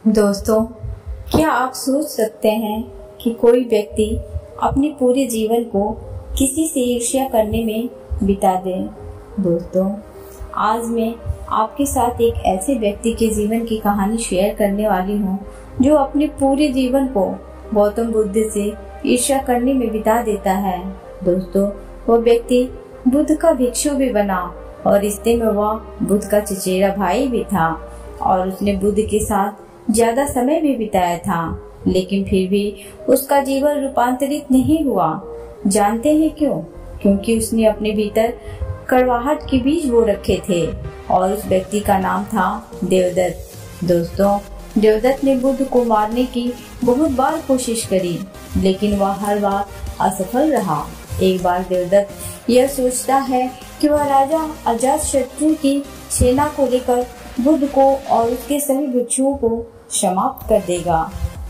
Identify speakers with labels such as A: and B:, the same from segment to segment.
A: दोस्तों, क्या आप सोच सकते हैं कि कोई व्यक्ति अपने पूरे जीवन को किसी से ईर्ष्या करने में बिता दे। दोस्तों, आज मैं आपके साथ एक ऐसे व्यक्ति के जीवन की कहानी शेयर करने वाली हूँ जो अपने पूरे जीवन को गौतम बुद्ध से ईर्ष्या करने में बिता देता है। दोस्तों, वो व्यक्ति बुद्ध का भिक्षु भी बना और रिश्ते में वह बुद्ध का चचेरा भाई भी था और उसने बुद्ध के साथ ज्यादा समय भी बिताया था, लेकिन फिर भी उसका जीवन रूपांतरित नहीं हुआ। जानते हैं क्यों? क्योंकि उसने अपने भीतर कड़वाहट के बीज बो रखे थे और उस व्यक्ति का नाम था देवदत्त। दोस्तों, देवदत्त ने बुद्ध को मारने की बहुत बार कोशिश करी, लेकिन वह हर बार असफल रहा। एक बार देवदत्त यह सोचता है कि वह राजा अजातशत्रु की सेना को लेकर बुद्ध को और उसके सभी भिक्षुओं को समाप्त कर देगा।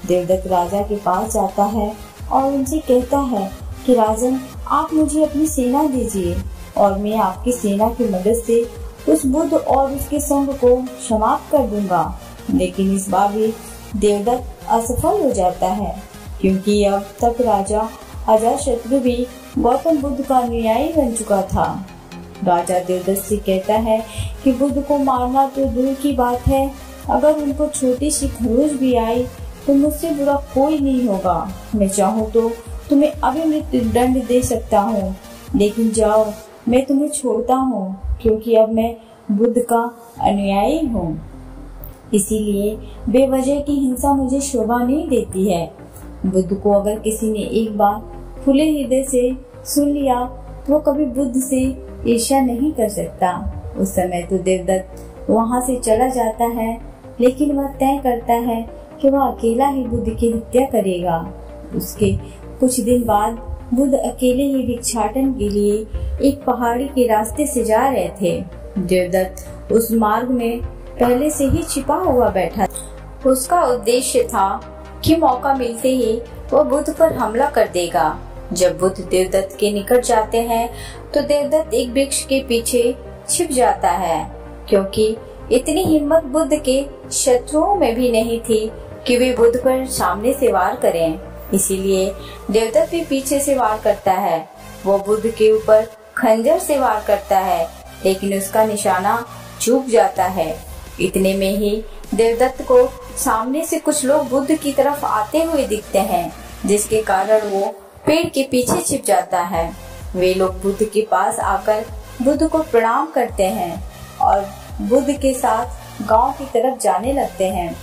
A: देवदत्त राजा के पास जाता है और उनसे कहता है कि राजन, आप मुझे अपनी सेना दीजिए और मैं आपकी सेना की मदद से उस बुद्ध और उसके संघ को समाप्त कर दूंगा। लेकिन इस बार भी देवदत्त असफल हो जाता है, क्योंकि अब तक राजा अजातशत्रु भी गौतम बुद्ध का अनुयायी बन चुका था। राजा देवदत्त से कहता है कि बुद्ध को मारना तो दूर की बात है, अगर उनको छोटी सी खरोच भी आई तो मुझसे बुरा कोई नहीं होगा। मैं चाहूँ तो तुम्हें अभी मृत्यु दंड दे सकता हूँ, लेकिन जाओ, मैं तुम्हें छोड़ता हूँ, क्योंकि अब मैं बुद्ध का अनुयायी हूँ। इसीलिए बेवजह की हिंसा मुझे शोभा नहीं देती है। बुद्ध को अगर किसी ने एक बार खुले हृदय से सुन लिया तो वो कभी बुद्ध से ईर्ष्या नहीं कर सकता। उस समय तो देवदत्त वहाँ से चला जाता है, लेकिन वह तय करता है कि वह अकेला ही बुद्ध की हत्या करेगा। उसके कुछ दिन बाद बुद्ध अकेले ही भिक्षाटन के लिए एक पहाड़ी के रास्ते से जा रहे थे। देवदत्त उस मार्ग में पहले से ही छिपा हुआ बैठा। उसका उद्देश्य था कि मौका मिलते ही वह बुद्ध पर हमला कर देगा। जब बुद्ध देवदत्त के निकट जाते हैं तो देवदत्त एक वृक्ष के पीछे छिप जाता है, क्योंकि इतनी हिम्मत बुद्ध के शत्रुओं में भी नहीं थी कि वे बुद्ध पर सामने से वार करें। इसीलिए देवदत्त भी पीछे से वार करता है। वो बुद्ध के ऊपर खंजर से वार करता है, लेकिन उसका निशाना चूक जाता है। इतने में ही देवदत्त को सामने से कुछ लोग बुद्ध की तरफ आते हुए दिखते हैं, जिसके कारण वो पेड़ के पीछे छिप जाता है। वे लोग बुद्ध के पास आकर बुद्ध को प्रणाम करते हैं और बुद्ध के साथ गांव की तरफ जाने लगते हैं।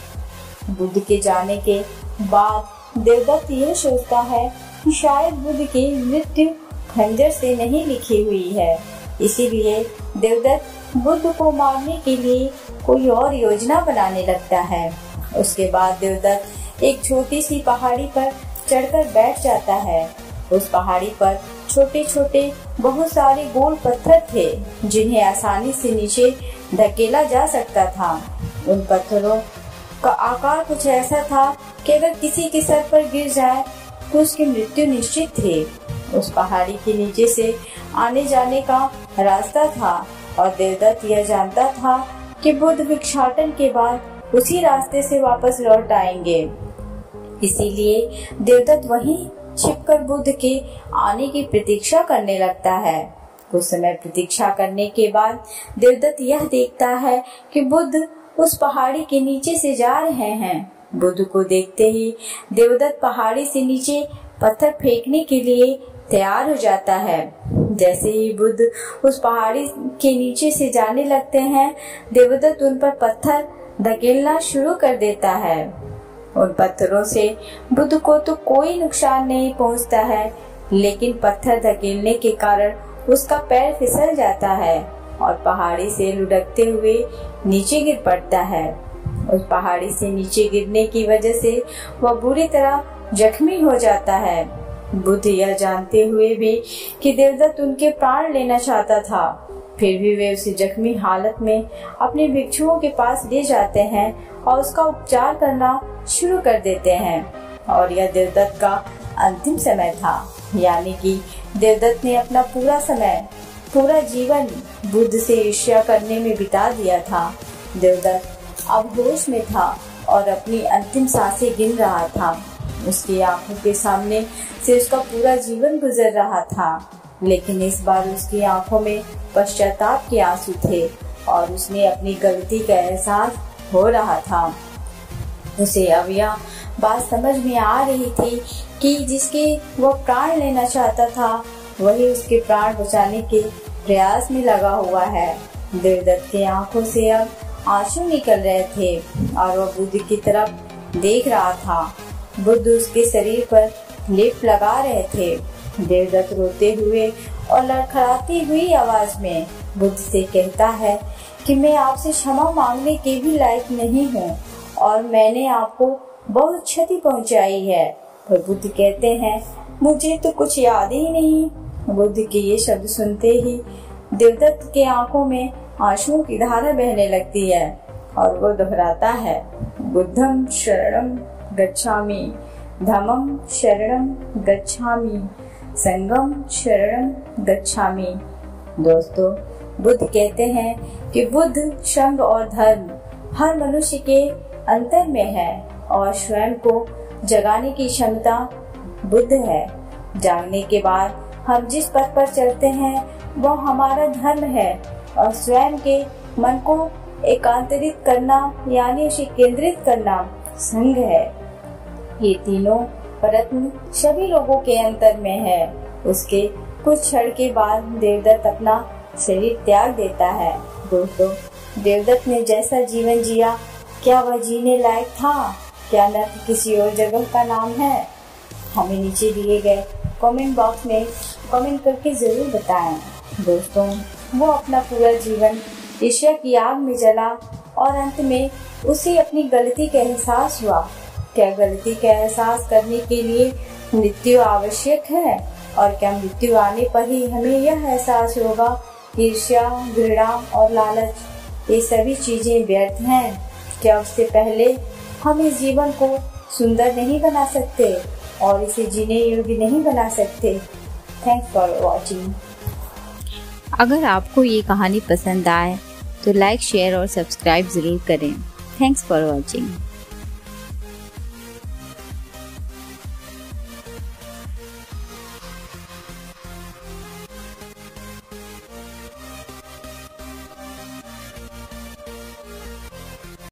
A: बुद्ध के जाने के बाद देवदत्त यह सोचता है कि शायद बुद्ध की मृत्यु खंजर से नहीं लिखी हुई है। इसीलिए देवदत्त बुद्ध को मारने के लिए कोई और योजना बनाने लगता है। उसके बाद देवदत्त एक छोटी सी पहाड़ी पर चढ़कर बैठ जाता है। उस पहाड़ी पर छोटे छोटे बहुत सारे गोल पत्थर थे, जिन्हें आसानी से नीचे धकेला जा सकता था। उन पत्थरों का आकार कुछ ऐसा था कि अगर किसी के सर पर गिर जाए तो उसकी मृत्यु निश्चित थी। उस पहाड़ी के नीचे से आने जाने का रास्ता था और देवदत्त यह जानता था कि बुद्ध भिक्षाटन के बाद उसी रास्ते से वापस लौट आएंगे। इसीलिए देवदत्त वहीं छिपकर बुद्ध के आने की प्रतीक्षा करने लगता है। कुछ समय प्रतीक्षा करने के बाद देवदत्त यह देखता है कि बुद्ध उस पहाड़ी के नीचे से जा रहे हैं। बुद्ध को देखते ही देवदत्त पहाड़ी से नीचे पत्थर फेंकने के लिए तैयार हो जाता है। जैसे ही बुद्ध उस पहाड़ी के नीचे से जाने लगते हैं, देवदत्त उन पर पत्थर धकेलना शुरू कर देता है। उन पत्थरों से बुद्ध को तो कोई नुकसान नहीं पहुंचता है, लेकिन पत्थर धकेलने के कारण उसका पैर फिसल जाता है और पहाड़ी से लुढ़कते हुए नीचे गिर पड़ता है। उस पहाड़ी से नीचे गिरने की वजह से वह बुरी तरह जख्मी हो जाता है। बुद्ध यह जानते हुए भी कि देवदत्त उनके प्राण लेना चाहता था, फिर भी वे उसे जख्मी हालत में अपने भिक्षुओं के पास ले जाते हैं और उसका उपचार करना शुरू कर देते हैं। और यह देवदत्त का अंतिम समय था, यानी कि देवदत्त ने अपना पूरा समय, पूरा जीवन बुद्ध से ईर्ष्या करने में बिता दिया था। देवदत्त अब होश में था और अपनी अंतिम सांसें गिन रहा था। उसकी आंखों के सामने से उसका पूरा जीवन गुजर रहा था, लेकिन इस बार उसकी आंखों में पश्चाताप के आंसू थे और उसने अपनी गलती का एहसास हो रहा था। उसे अब यह बात समझ में आ रही थी कि जिसके वह प्राण लेना चाहता था वही उसके प्राण बचाने के प्रयास में लगा हुआ है। देवदत्त की आंखों से अब आंसू निकल रहे थे और वह बुद्ध की तरफ देख रहा था। बुद्ध उसके शरीर पर लेप लगा रहे थे। देवदत्त रोते हुए और लड़खड़ाती हुई आवाज में बुद्ध से कहता है कि मैं आपसे क्षमा मांगने के भी लायक नहीं हूँ और मैंने आपको बहुत क्षति पहुँचाई है। पर बुद्ध कहते हैं, मुझे तो कुछ याद ही नहीं। बुद्ध के ये शब्द सुनते ही देवदत्त के आंखों में आंसुओं की धारा बहने लगती है और वो दोहराता है, बुद्धम शरणम गच्छामि, धम्मम शरणम गच्छामि, संगम शरणम गच्छामि। दोस्तों, बुद्ध कहते हैं कि बुद्ध, संघ और धर्म हर मनुष्य के अंतर में है और स्वयं को जगाने की क्षमता बुद्ध है। जागने के बाद हम जिस पथ पर चलते हैं वह हमारा धर्म है और स्वयं के मन को एकांतरित करना यानी उसे केंद्रित करना संघ है। ये तीनों प्रयत्न सभी लोगों के अंतर में है। उसके कुछ क्षण के बाद देवदत्त अपना शरीर त्याग देता है। दोस्तों, देवदत्त ने जैसा जीवन जिया, क्या वह जीने लायक था? क्या नर्क किसी और जगह का नाम है? हमें नीचे दिए गए कमेंट बॉक्स में कमेंट करके जरूर बताएं। दोस्तों, वो अपना पूरा जीवन ईर्ष्या की आग में जला और अंत में उसे अपनी गलती का एहसास हुआ। क्या गलती का एहसास करने के लिए मृत्यु आवश्यक है? और क्या मृत्यु आने पर ही हमें यह एहसास होगा कि ईर्ष्या, घृणा और लालच ये सभी चीजें व्यर्थ हैं? क्या उससे पहले हम इस जीवन को सुंदर नहीं बना सकते और इसे जीने योग्य नहीं बना सकते? Thanks for watching.
B: अगर आपको ये कहानी पसंद आए तो लाइक, शेयर और सब्सक्राइब ज़रूर करें। Thanks for watching.